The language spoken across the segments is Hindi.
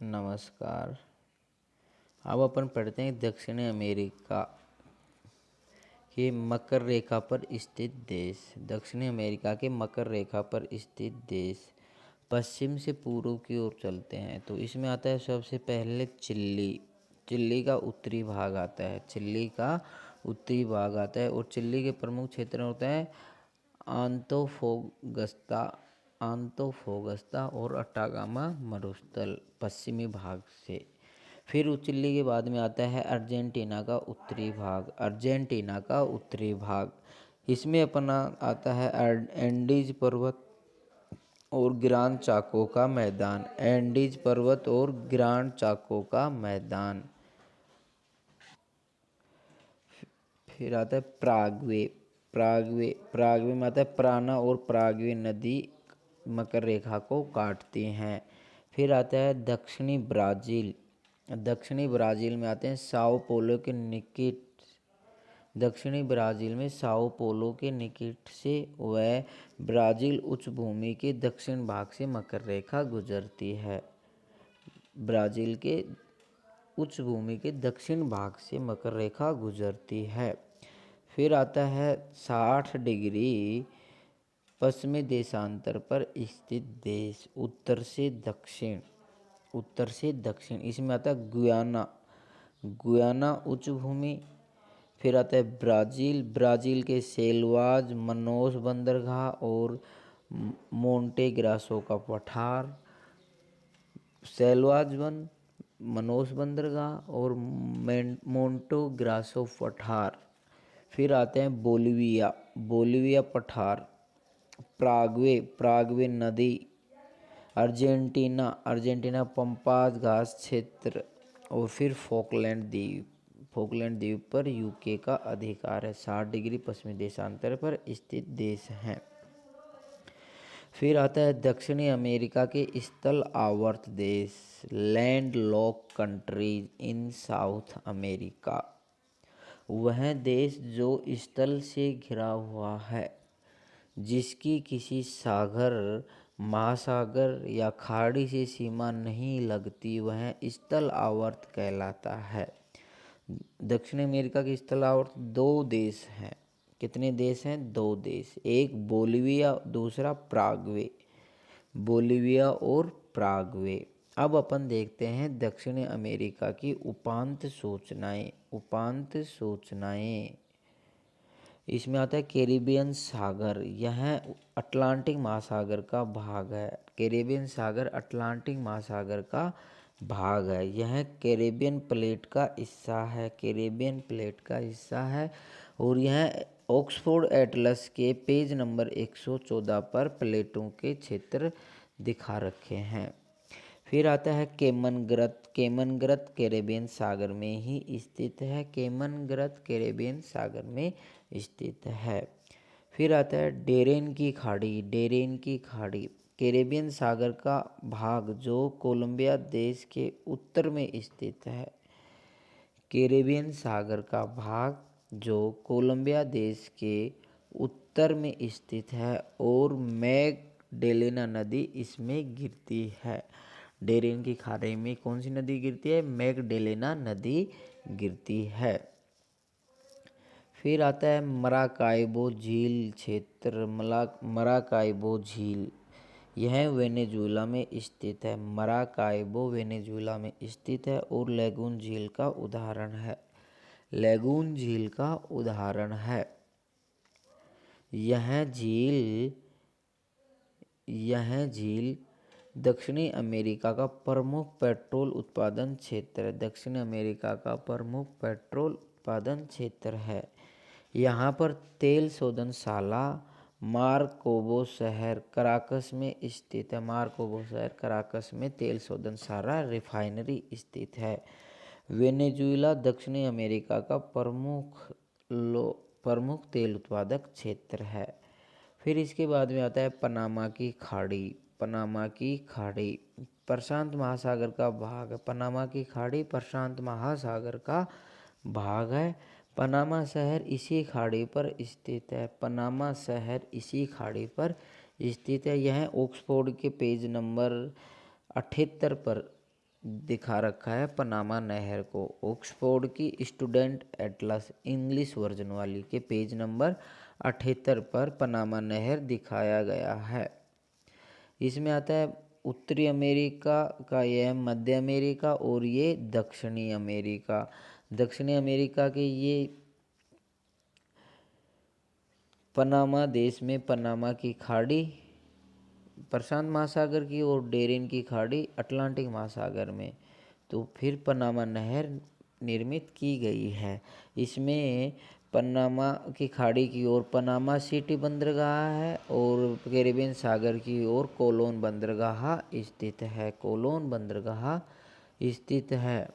नमस्कार। अब अपन पढ़ते हैं दक्षिण अमेरिका के मकर रेखा पर स्थित देश। दक्षिण अमेरिका के मकर रेखा पर स्थित देश पश्चिम से पूर्व की ओर चलते हैं तो इसमें आता है सबसे पहले चिली। चिली का उत्तरी भाग आता है। चिली का उत्तरी भाग आता है और चिली के प्रमुख क्षेत्र होते हैं आंतोफोगस्ता आंतोफोगस्ता और अटागामा मरुस्थल पश्चिमी भाग से। फिर उस चिली के बाद में आता है अर्जेंटीना का उत्तरी भाग। अर्जेंटीना का उत्तरी भाग इसमें अपना आता है एंडीज पर्वत और ग्रांड चाको का मैदान। एंडीज पर्वत और ग्रांड चाको का मैदान। फिर आता है प्रागवे। प्रागवे में आता है प्राना और प्रागवे नदी मकर रेखा को काटती हैं। फिर आता है दक्षिणी ब्राज़ील। दक्षिणी ब्राज़ील में आते हैं साओ पोलो के निकट। दक्षिणी ब्राज़ील में साओ पोलो के निकट से वह ब्राज़ील उच्च भूमि के दक्षिण भाग से मकर रेखा गुजरती है। ब्राज़ील के उच्च भूमि के दक्षिण भाग से मकर रेखा गुजरती है। फिर आता है 60 डिग्री पश्चिमी देशांतर पर स्थित देश उत्तर से दक्षिण। उत्तर से दक्षिण इसमें आता है गुयाना। गुयाना उच्च भूमि। फिर आता है ब्राज़ील। ब्राज़ील के सेल्वाज मनोस बंदरगाह और मोंटे ग्रासो का पठार। सेल्वाज वन मनोस बंदरगाह और मोंटो ग्रासो पठार। फिर आते हैं बोलिविया। बोलिविया पठार। प्रागवे नदी। अर्जेंटीना पंपास घास क्षेत्र। और फिर फॉकलैंड द्वीप पर यूके का अधिकार है। 60 डिग्री पश्चिमी देशांतर पर स्थित देश हैं। फिर आता है दक्षिणी अमेरिका के स्थल आवर्त देश land lock countries in south America. वह देश जो स्थल से घिरा हुआ है जिसकी किसी सागर महासागर या खाड़ी से सीमा नहीं लगती वह स्थल आवर्त कहलाता है। दक्षिण अमेरिका के स्थल आवर्त 2 देश हैं। कितने देश हैं? 2 देश। एक बोलिविया दूसरा प्रागवे। बोलिविया और प्रागवे। अब अपन देखते हैं दक्षिण अमेरिका की उपांत सूचनाएं। इसमें आता है कैरिबियन सागर। यह अटलांटिक महासागर का भाग है। कैरिबियन सागर अटलांटिक महासागर का भाग है। यह कैरिबियन प्लेट का हिस्सा है। कैरिबियन प्लेट का हिस्सा है और यह ऑक्सफोर्ड एटलस के पेज नंबर 114 पर प्लेटों के क्षेत्र दिखा रखे हैं। फिर आता है केमनग्रत। केमनग्रत कैरिबियन सागर में ही स्थित है। केमनग्रत कैरिबियन सागर में स्थित है। फिर आता है डेरेन की खाड़ी। डेरेन की खाड़ी कैरिबियन सागर का भाग जो कोलंबिया देश के उत्तर में स्थित है। कैरिबियन सागर का भाग जो कोलंबिया देश के उत्तर में स्थित है और मैगडेलेना नदी इसमें गिरती है। डेरेन की खाड़ी में कौन सी नदी गिरती है? मैगडेलेना नदी गिरती है। फिर आता है मराकाइबो झील क्षेत्र। मराकाइबो झील यह वेनेजुएला में स्थित है। मराकाइबो वेनेजुएला में स्थित है और लैगून झील का उदाहरण है। लैगून झील का उदाहरण है। यह झील दक्षिणी अमेरिका का प्रमुख पेट्रोल उत्पादन क्षेत्र है। दक्षिण अमेरिका का प्रमुख पेट्रोल उत्पादन क्षेत्र है। यहाँ पर तेल शोधनशाला मारकोबो शहर कराकस में स्थित है। मारकोबो शहर कराकस में तेल शोधनशाला रिफाइनरी स्थित है। वेनेजुएला दक्षिणी अमेरिका का प्रमुख तेल उत्पादक क्षेत्र है। फिर इसके बाद में आता है पनामा की खाड़ी। पनामा की खाड़ी प्रशांत महासागर का भाग है। पनामा की खाड़ी प्रशांत महासागर का भाग है। पनामा शहर इसी खाड़ी पर स्थित है। पनामा शहर इसी खाड़ी पर स्थित है। यह ऑक्सफोर्ड के पेज नंबर 78 पर दिखा रखा है पनामा नहर को। ऑक्सफोर्ड की स्टूडेंट एटलस इंग्लिश वर्जन वाली के पेज नंबर 78 पर पनामा नहर दिखाया गया है। इसमें आता है उत्तरी अमेरिका का, यह मध्य अमेरिका और ये दक्षिणी अमेरिका। दक्षिणी अमेरिका के ये पनामा देश में पनामा की खाड़ी प्रशांत महासागर की और डेरिन की खाड़ी अटलांटिक महासागर में। तो फिर पनामा नहर निर्मित की गई है। इसमें पनामा की खाड़ी की ओर पनामा सिटी बंदरगाह है और कैरिबियन सागर की ओर कोलोन बंदरगाह स्थित है। कोलोन बंदरगाह स्थित है।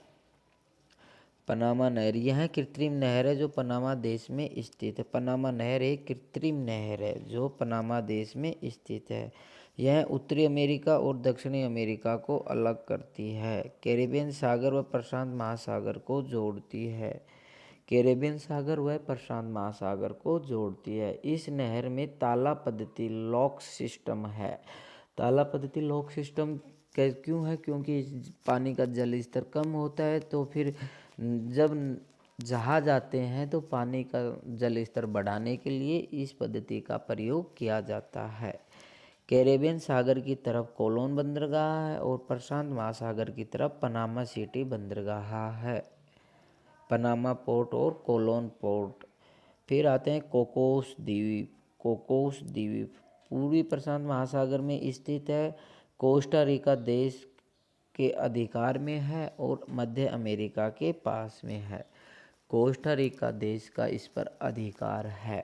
पनामा नहर यह कृत्रिम नहर है जो पनामा देश में स्थित है। पनामा नहर एक कृत्रिम नहर है जो पनामा देश में स्थित है। यह उत्तरी अमेरिका और दक्षिणी अमेरिका को अलग करती है। कैरिबियन सागर व प्रशांत महासागर को जोड़ती है। कैरिबियन सागर व प्रशांत महासागर को जोड़ती है। इस नहर में ताला पद्धति लॉक सिस्टम है। ताला पद्धति लॉक सिस्टम क्यों है? क्योंकि पानी का जल स्तर कम होता है, तो फिर जब जहाज आते हैं तो पानी का जल स्तर बढ़ाने के लिए इस पद्धति का प्रयोग किया जाता है। कैरेबियन सागर की तरफ कोलोन बंदरगाह है और प्रशांत महासागर की तरफ पनामा सिटी बंदरगाह है। पनामा पोर्ट और कोलोन पोर्ट। फिर आते हैं कोकोस द्वीप। कोकोस द्वीप पूर्वी प्रशांत महासागर में स्थित है। कोस्टा रिका देश के अधिकार में है और मध्य अमेरिका के पास में है। कोस्टा रिका देश का इस पर अधिकार है।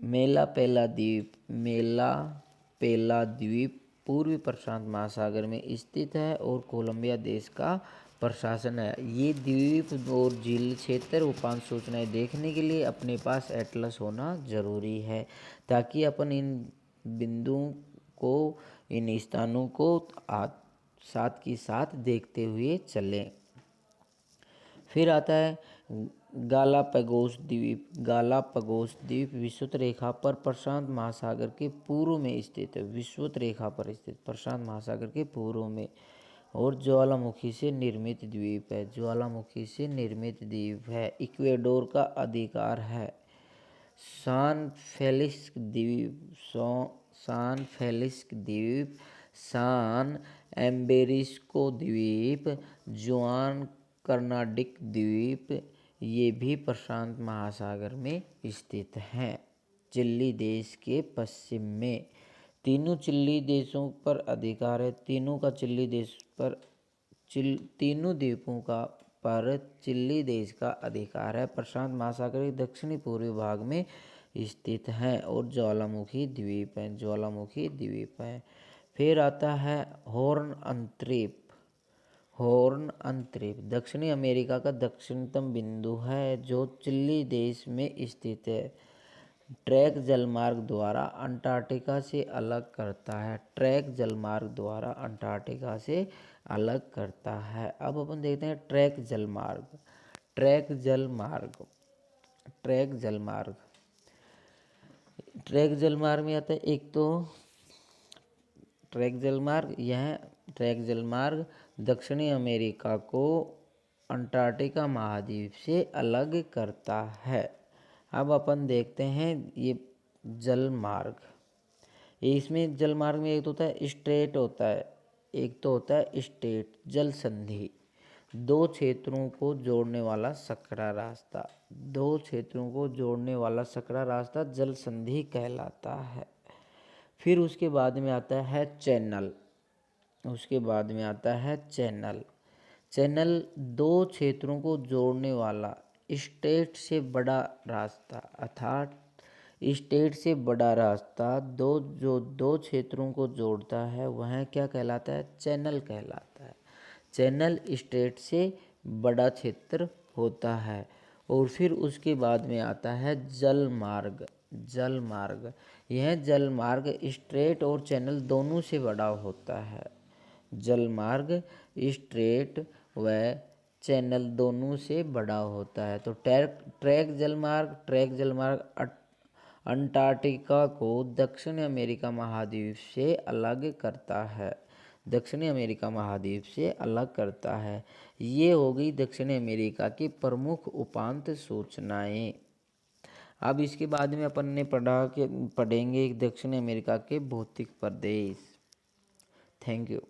मेलापेला द्वीप। मेलापेला द्वीप पूर्वी प्रशांत महासागर में स्थित है और कोलंबिया देश का प्रशासन है। ये द्वीप और झील क्षेत्र उपांत सूचनाएं देखने के लिए अपने पास एटलस होना जरूरी है, ताकि अपन इन बिंदुओं को, इन स्थानों को साथ की साथ देखते हुए चलें। फिर आता है गालापागोस द्वीप। गालापागोस द्वीप विषुवत रेखा पर प्रशांत महासागर के पूर्व में स्थित है। विषुवत रेखा पर स्थित प्रशांत महासागर के पूर्व में और ज्वालामुखी से निर्मित द्वीप है। ज्वालामुखी से निर्मित द्वीप है। इक्वेडोर का अधिकार है। सान फेलिक्स द्वीप। सान फेलिक्स द्वीप, सान एम्बेरिस्को द्वीप, जुआन कर्नाडिक द्वीप, ये भी प्रशांत महासागर में स्थित हैं। चिली देश के पश्चिम में तीनों चिली देशों पर अधिकार है। तीनों का चिली देश पर तीनों द्वीपों का पर चिली देश का अधिकार है। प्रशांत महासागर के दक्षिणी पूर्वी भाग में स्थित हैं और ज्वालामुखी द्वीप है। ज्वालामुखी द्वीप है। फिर आता है हॉर्न अंतरीप। हॉर्न अंतरीप दक्षिणी अमेरिका का दक्षिणतम बिंदु है जो चिली देश में स्थित है। ट्रैक जलमार्ग द्वारा अंटार्कटिका से अलग करता है। ट्रैक जलमार्ग द्वारा अंटार्कटिका से अलग करता है। अब अपन देखते हैं ट्रैक जलमार्ग। ट्रैक जलमार्ग। ट्रैक जलमार्ग। ट्रैक जलमार्ग में आता है एक तो ट्रैक जलमार्ग। यह ट्रैक जलमार्ग दक्षिणी अमेरिका को अंटार्कटिका महाद्वीप से अलग करता है। अब अपन देखते हैं ये जलमार्ग। इसमें जलमार्ग में एक तो होता है स्ट्रेट होता है, एक तो होता है स्टेट जल संधि। दो क्षेत्रों को जोड़ने वाला सकरा रास्ता। दो क्षेत्रों को जोड़ने वाला सकरा रास्ता जल संधि कहलाता है। फिर उसके बाद में आता है चैनल। उसके बाद में आता है चैनल। चैनल दो क्षेत्रों को जोड़ने वाला स्टेट से बड़ा रास्ता, अर्थात स्टेट से बड़ा रास्ता जो दो क्षेत्रों को जोड़ता है वह क्या कहलाता है? चैनल कहलाता है। चैनल स्टेट से बड़ा क्षेत्र होता है। और फिर उसके बाद में आता है जलमार्ग। जलमार्ग यह जलमार्ग स्ट्रेट और चैनल दोनों से बड़ा होता है। जलमार्ग स्ट्रेट व चैनल दोनों से बड़ा होता है। तो ट्रैक जलमार्ग अंटार्कटिका को दक्षिण अमेरिका महाद्वीप से अलग करता है। दक्षिणी अमेरिका महाद्वीप से अलग करता है। ये हो गई दक्षिणी अमेरिका की प्रमुख उपांत सूचनाएं। अब इसके बाद में अपन ने पढ़ेंगे दक्षिण अमेरिका के भौतिक प्रदेश। Thank you.